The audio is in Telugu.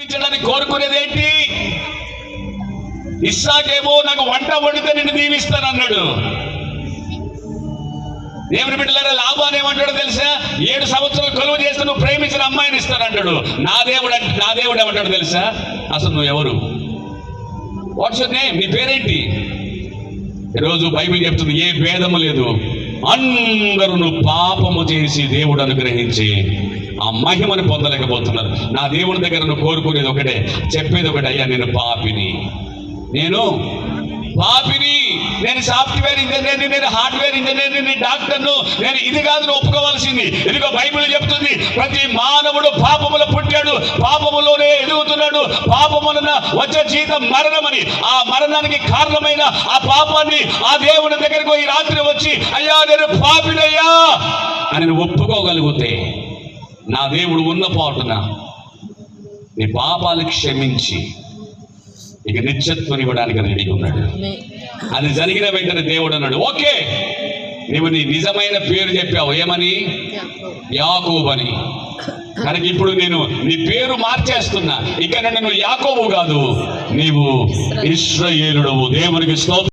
దీవించడానికి కోరుకునేది ఏంటి? ఇస్సాకేమో నాకు వంట వండితే నిన్ను దీవిస్తానన్నాడు. దేవుని బిడ్డలారా, లాభాన్ని ఏమంటాడో తెలుసా? 7 సంవత్సరాలు కొలువు చేస్తే నువ్వు ప్రేమించిన అమ్మాయిని ఇస్తానంటాడు. నా దేవుడు ఏమంటాడు తెలుసా? అసలు నువ్వు ఎవరు? What's your name? నీ పేరేంటి? ఈరోజు బైబిల్ చెప్తుంది, ఏ భేదము లేదు, అందరూ పాపము చేసి దేవుడు అనుగ్రహించి ఆ మహిమను పొందలేకపోతున్నారు. నా దేవుని దగ్గర నువ్వు కోరుకునేది ఒకటే, చెప్పేది ఒకటి, అయ్యా నేను పాపిని, నేను సాఫ్ట్వేర్ ఇంజనీర్ని, నేను హార్డ్వేర్ ఇంజనీర్ని, నేను డాక్టర్ను, నేను ఇది కాదు నువ్వు ఒప్పుకోవాల్సింది. ఇదిగో బైబిల్ చెప్తుంది, ప్రతి మానవుడు పాపములో పుట్టాడు, పాపములోనే ఎదుగుతున్నాడు, పాపమున వచ్చే జీతం మరణమని, ఆ మరణానికి కారణమైన ఆ పాపాన్ని ఆ దేవుని దగ్గరకు ఈ రాత్రి వచ్చి, అయ్యా నేను పాపినయ్యా అని నువ్వు ఒప్పుకోగలిగితే, నా దేవుడు ఉన్న పాటున నీ పాపాలు క్షమించి ఇక నిత్యత్వం ఇవ్వడానికి రెడీగా ఉన్నాడు. అది జరిగిన వెంటనే దేవుడు అన్నాడు, ఓకే, నువ్వు నీ నిజమైన పేరు చెప్పావు, ఏమని? యాకోబు అని. కనుక ఇప్పుడు నేను నీ పేరు మార్చేస్తున్నా, ఇక నువ్వు యాకోబు కాదు, నీవు ఇశ్రాయేలుడవు. దేవునికి స్తోత్రం.